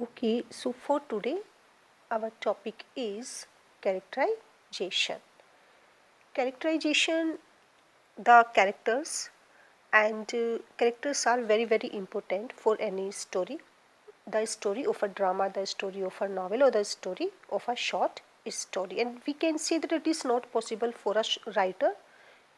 Okay, so for today, our topic is characterization. Characterization, the characters and characters are very important for any story. The story of a drama, the story of a novel, or the story of a short story. And we can say that it is not possible for a writer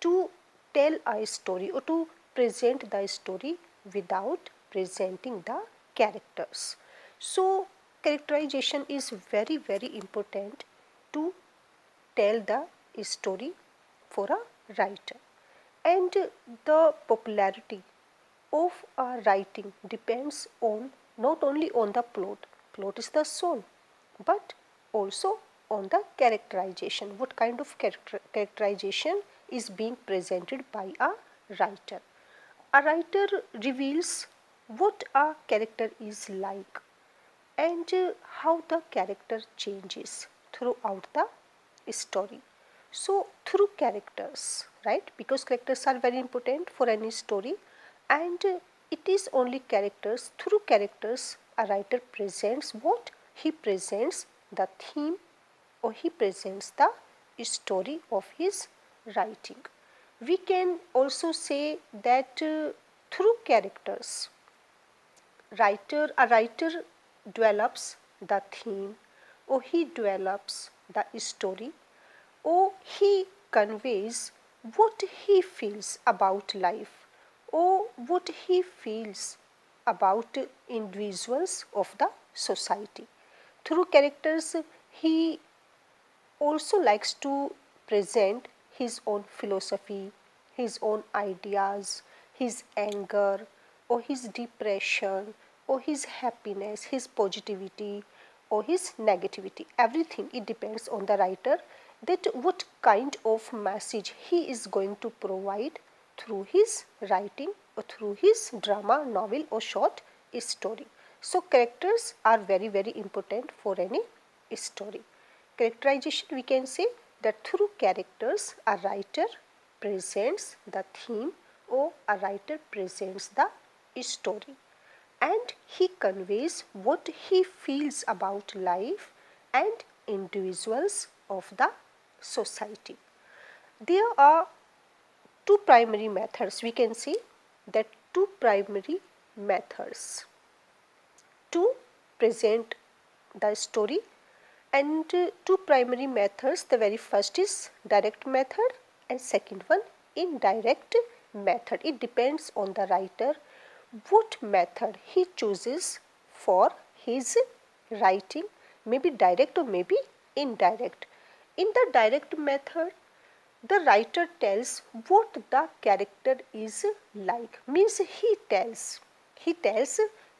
to tell a story or to present the story without presenting the characters. So characterization is very important to tell the story for a writer. And the popularity of a writing depends on not only on the plot is the soul, but also on the characterization. What kind of characterization is being presented by a writer? A writer reveals what a character is like and how the character changes throughout the story. So through characters, right, because characters are very important for any story, and it is only characters, through characters a writer presents what he presents, the theme, or he presents the story of his writing. We can also say that through characters a writer develops the theme, or he develops the story, or he conveys what he feels about life, or what he feels about individuals of the society. Through characters, he also likes to present his own philosophy, his own ideas, his anger, or his depression, or his happiness, his positivity, or his negativity. Everything, it depends on the writer that what kind of message he is going to provide through his writing or through his drama, novel, or short story. So characters are very important for any story. Characterization, we can say that through characters a writer presents the theme, or a writer presents the story, and he conveys what he feels about life and individuals of the society. There are two primary methods. We can say that two primary methods to present the story, and two primary methods. The very first is direct method, and second one indirect method. It depends on the writer what method he chooses for his writing, maybe direct or maybe indirect. In the direct method, the writer tells what the character is like, means he tells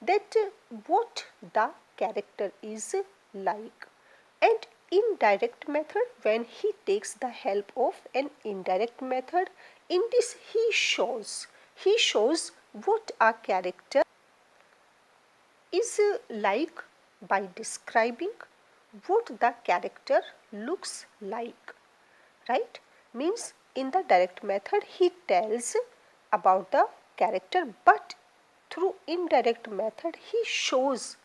that what the character is like. And indirect method, when he takes the help of an indirect method, in this he shows what a character is like by describing what the character looks like, right? Means in the direct method he tells about the character, but through indirect method he shows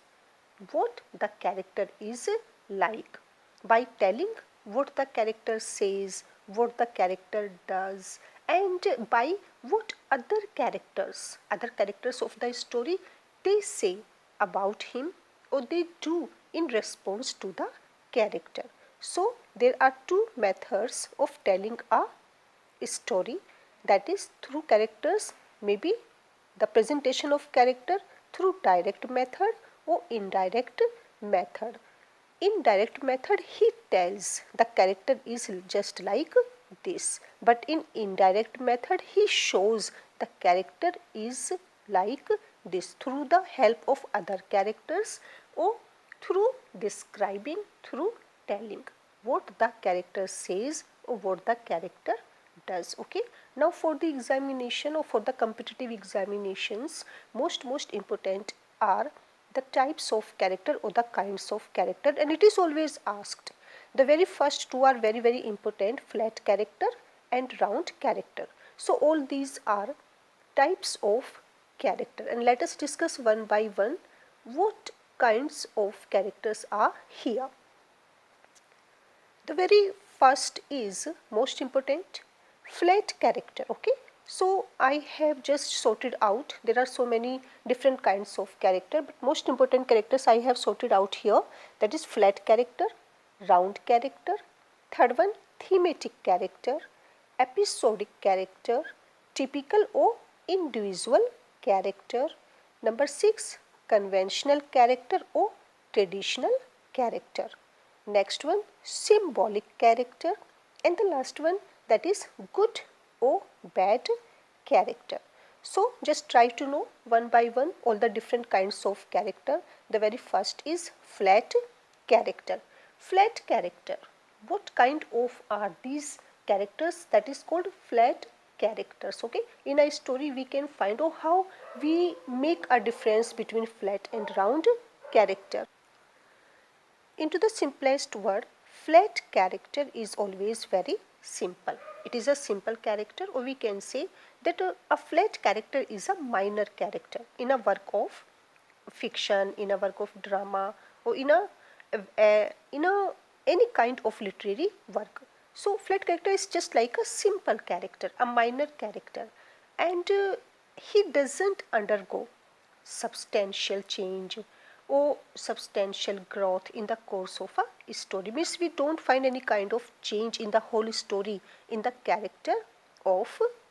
what the character is like by telling what the character says, what the character does, and by what other characters of the story, they say about him or they do in response to the character. So there are two methods of telling a story, that is through characters, maybe the presentation of character through direct method or indirect method. In direct method he tells the character is just like this, but in indirect method he shows the character is like this through the help of other characters, or through describing, through telling what the character says or what the character does. Okay, now for the examination or for the competitive examinations, most important are the types of character or the kinds of character, and it is always asked. The very first two are very important, flat character and round character. So all these are types of character, and let us discuss one by one what kinds of characters are here. The very first is most important, flat character. Okay, so I have just sorted out, there are so many different kinds of character, but most important characters I have sorted out here, that is flat character, round character, third one thematic character, episodic character, typical or individual character, number 6 conventional character or traditional character. Next one symbolic character, and the last one that is good or bad character. So just try to know one by one all the different kinds of character. The very first is flat character. Flat character. What kind of are these characters? That is called flat characters. Okay, in a story we can find out how we make a difference between flat and round character. Into the simplest word, flat character is always very simple. It is a simple character, or we can say that a flat character is a minor character in a work of fiction, in a work of drama, or in a any kind of literary work. So flat character is just like a simple character, a minor character, and he doesn't undergo substantial change or substantial growth in the course of a story. Means we don't find any kind of change in the whole story in the character of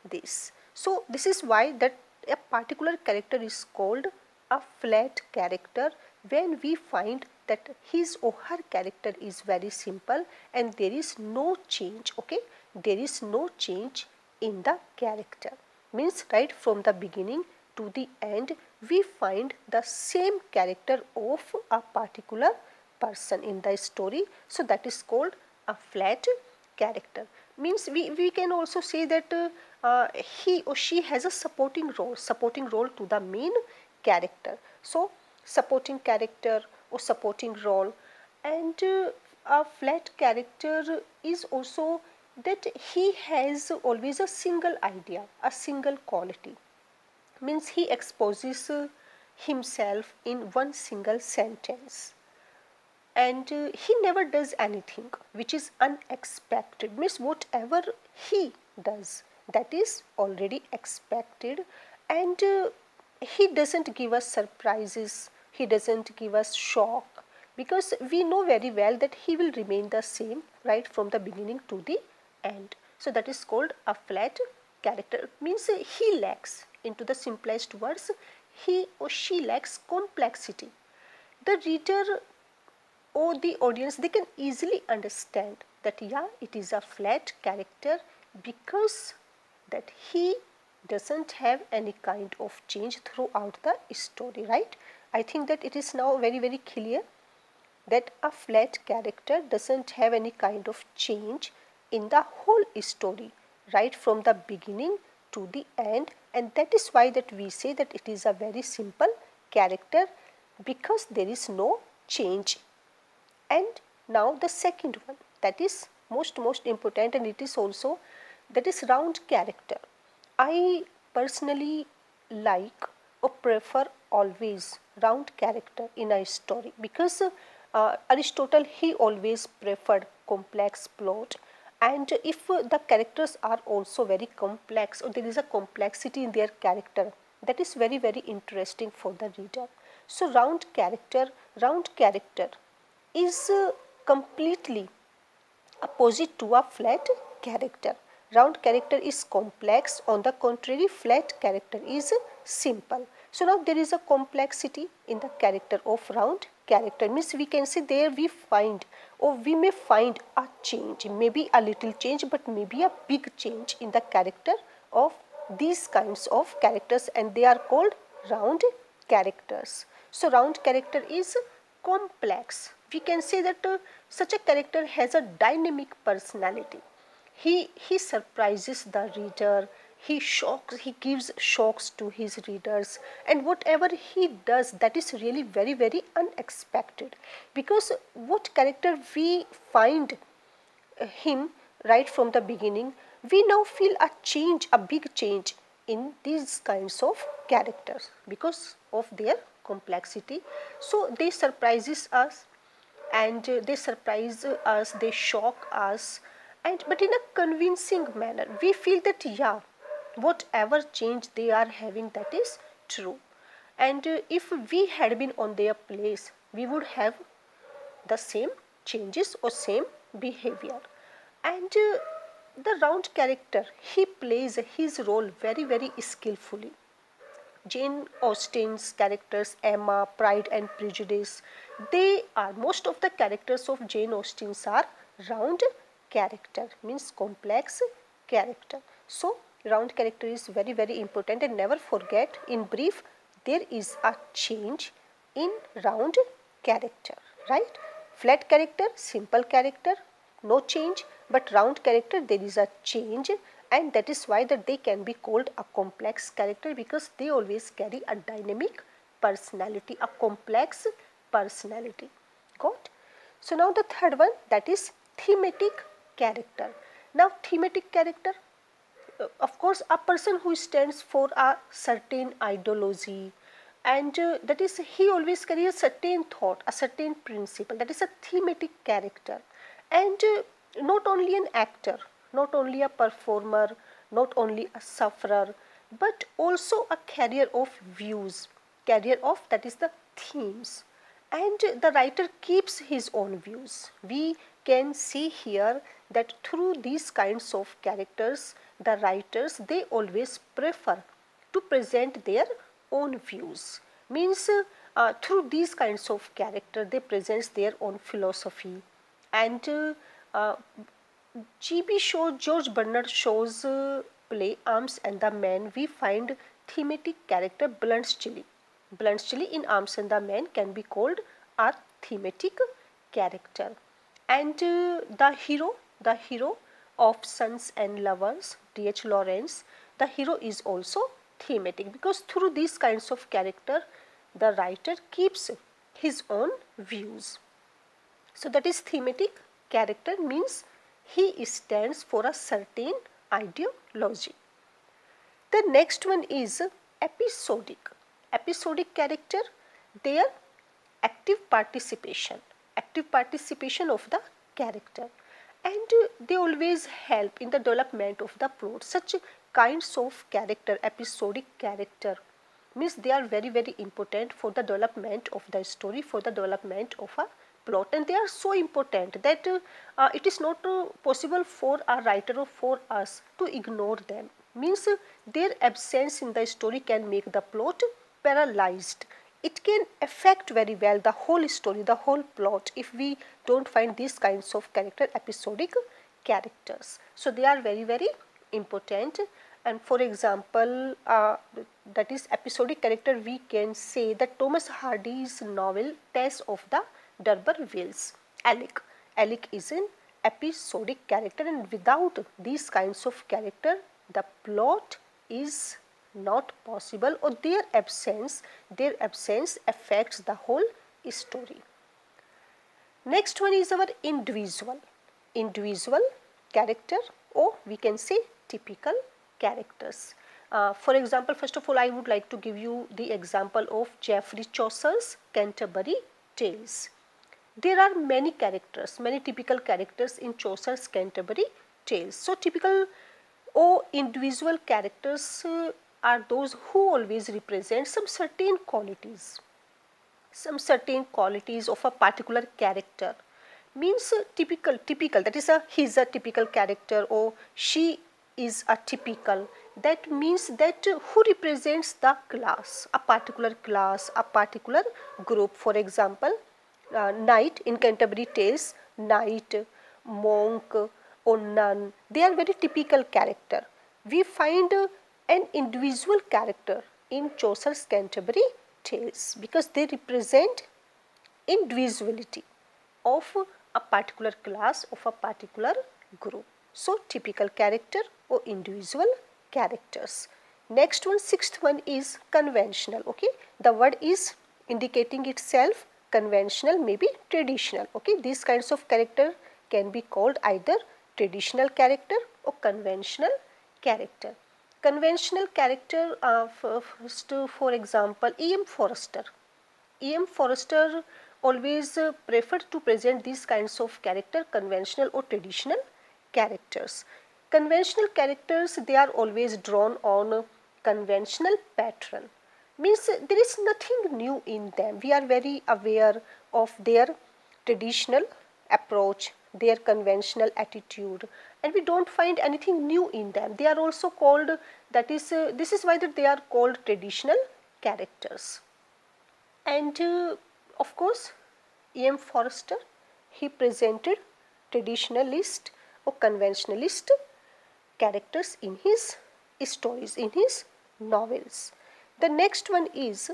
this. So this is why that a particular character is called a flat character, when we find that his or her character is very simple and there is no change. Okay, there is no change in the character. Means right from the beginning to the end we find the same character of a particular person in the story. So that is called a flat character. Means we can also say that he or she has a supporting role to the main character. So supporting character or supporting role, and a flat character is also that he has always a single idea, a single quality. Means he exposes himself in one single sentence, and he never does anything which is unexpected. Means whatever he does, that is already expected, and he doesn't give us surprises, he doesn't give us shock, because we know very well that he will remain the same right from the beginning to the end. So that is called a flat character. Means he lacks, into the simplest words, he or she lacks complexity. The reader or the audience, they can easily understand that yeah, it is a flat character because that he doesn't have any kind of change throughout the story, right? I think that it is now very clear that a flat character doesn't have any kind of change in the whole story right from the beginning to the end, and that is why that we say that it is a very simple character because there is no change. And now the second one, that is most important, and it is also, that is round character. I personally like or prefer always round character in a story, because Aristotle, he always preferred complex plot, and if the characters are also very complex, or there is a complexity in their character, that is very interesting for the reader. So round character is completely opposite to a flat character. Round character is complex, on the contrary flat character is simple. So now there is a complexity in the character of round character. Means we can say there we find, or we may find a change, maybe a little change, but maybe a big change in the character of these kinds of characters, and they are called round characters. So round character is complex. We can say that such a character has a dynamic personality. He surprises the reader, he gives shocks to his readers, and whatever he does, that is really very unexpected, because what character we find him right from the beginning, we now feel a change, a big change in these kinds of characters because of their complexity. So they surprises us, and they surprise us, they shock us, and but in a convincing manner. We feel that yeah, whatever change they are having, that is true. And if we had been on their place, we would have the same changes or same behavior. And the round character, he plays his role very very skillfully. Jane Austen's characters, Emma, Pride and Prejudice, they are, most of the characters of Jane Austen's are round character, means complex character. So round character is very very important, and never forget, in brief, there is a change in round character, right? Flat character, simple character, no change, but round character there is a change, and that is why that they can be called a complex character, because they always carry a dynamic personality, a complex personality. Got? So now the third one, that is thematic character. Now thematic character, of course, a person who stands for a certain ideology, and that is, he always carries a certain thought, a certain principle, that is a thematic character. And not only an actor, not only a performer, not only a sufferer, but also a carrier of views, carrier of, that is the themes. And the writer keeps his own views. We can see here that through these kinds of characters, the writers, they always prefer to present their own views. Means through these kinds of character, they present their own philosophy. And uh, GB Shaw, George Bernard Shaw's play Arms and the Man, we find thematic character Blunt's Chili. Blunt's Chili in Arms and the Man can be called a thematic character. And the hero of Sons and Lovers, D.H. Lawrence, the hero is also thematic, because through these kinds of character, the writer keeps his own views. So that is thematic character, means he stands for a certain ideology. The next one is episodic. Episodic character, their active participation of the character, and they always help in the development of the plot. Such kinds of character, episodic character, means they are very very important for the development of the story, for the development of a plot, and they are so important that it is not possible for a writer or for us to ignore them. Means their absence in the story can make the plot paralyzed. It can affect very well the whole story, the whole plot, if we don't find these kinds of character, episodic characters. So they are very very important. And for example, that is episodic character, we can say that Thomas Hardy's novel Tess of the D'Urbervilles, Alec. Alec is an episodic character, and without these kinds of character, the plot is not possible, or their absence affects the whole story. Next one is our individual character, or we can say typical characters. For example, first of all, I would like to give you the example of Geoffrey Chaucer's Canterbury Tales. There are many characters, many typical characters in Chaucer's Canterbury Tales. So typical or individual characters are those who always represent some certain qualities of a particular character. Means typical, that is he is a typical character, or she is a typical. That means that who represents the class, a particular group. For example, knight in Canterbury Tales, knight, monk or nun, they are very typical character. We find an individual character in Chaucer's Canterbury Tales, because they represent individuality of a particular class, of a particular group. So typical character or individual characters. Next one, sixth one is conventional. Okay, the word is indicating itself. Conventional, maybe traditional. Okay, these kinds of character can be called either traditional character or conventional character. Conventional character, first, for example, E.M. Forster. E.M. Forster always preferred to present these kinds of character, conventional or traditional characters. Conventional characters, they are always drawn on a conventional pattern. Means there is nothing new in them. We are very aware of their traditional approach, their conventional attitude, and we don't find anything new in them. They are also called, that is, this is why that they are called traditional characters. And of course, E.M. Forster, he presented traditionalist or conventionalist characters in his stories, in his novels. The next one is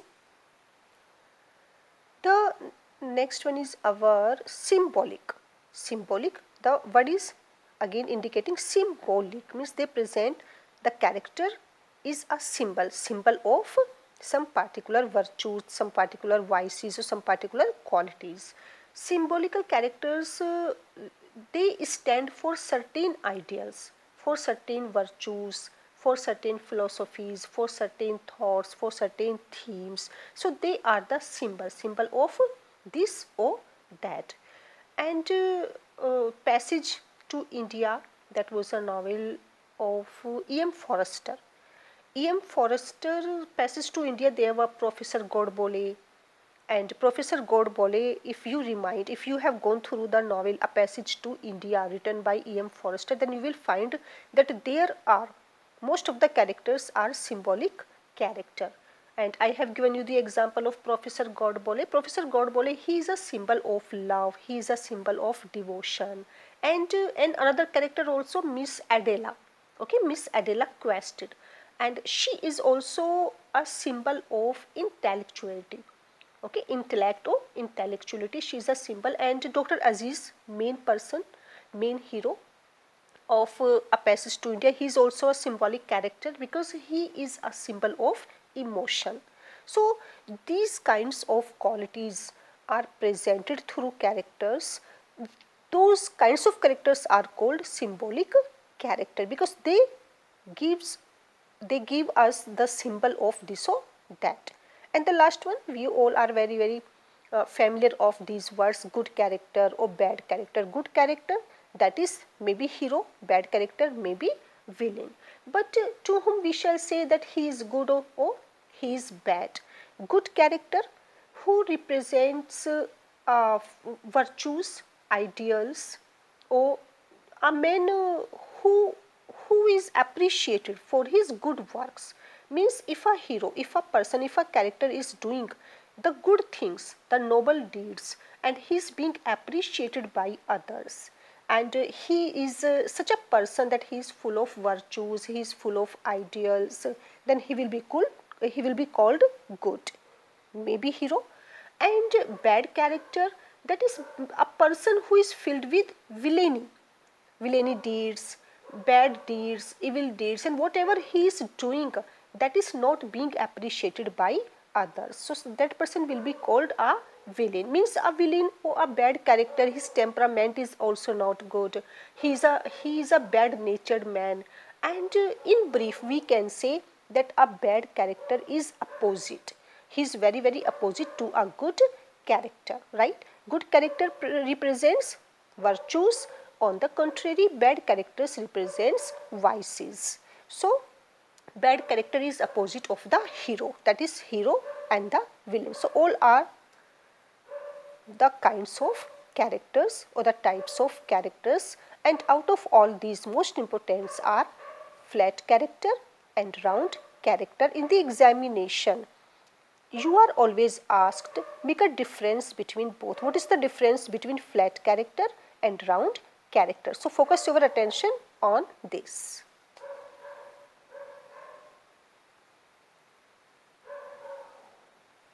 our symbolic. Symbolic, the word is again indicating symbolic, means they present the character is a symbol of some particular virtues, some particular vices or some particular qualities. Symbolical characters, they stand for certain ideals, for certain virtues, for certain philosophies, for certain thoughts, for certain themes. So they are the symbol of this or that. And Passage to India, that was a novel of E.M. Forster. E.M. Forster, Passage to India, there were Professor Godbole, and Professor Godbole, if you have gone through the novel A Passage to India written by E.M. Forster, then you will find that most of the characters are symbolic character. And I have given you the example of Professor Godbole. Professor Godbole, he is a symbol of love, he is a symbol of devotion. And another character also, Miss Adela. Okay, Miss Adela Quested. And she is also a symbol of intellectuality. Okay, intellect or intellectuality, she is a symbol. And Dr. Aziz, main hero of A Passage to India, he is also a symbolic character because he is a symbol of emotion. So these kinds of qualities are presented through characters. Those kinds of characters are called symbolic character because gives they give us the symbol of this or that. And the last one, we all are very familiar of these words, good character or bad character. Good character, that is maybe hero, bad character maybe villain. But to whom we shall say that he is good or he is bad? Good character, who represents virtues, ideals, or a man who is appreciated for his good works. Means if a hero, if a person, if a character is doing the good things, the noble deeds, and he is being appreciated by others, and he is such a person that he is full of virtues, he is full of ideals, then he will be called good, maybe hero. And bad character, that is a person who is filled with villainy deeds, bad deeds, evil deeds, and whatever he is doing, that is not being appreciated by others. So that person will be called a villain. Means a villain or a bad character, his temperament is also not good. He is a bad natured man. And in brief, we can say that a bad character is opposite. He is very opposite to a good character, right? Good character represents virtues. On the contrary, bad characters represents vices. So bad character is opposite of the hero, that is hero and the villain. So all are the kinds of characters or the types of characters, and out of all these, most important are flat character and round character. In the examination, you are always asked, make a difference between both. What is the difference between flat character and round character? So focus your attention on this.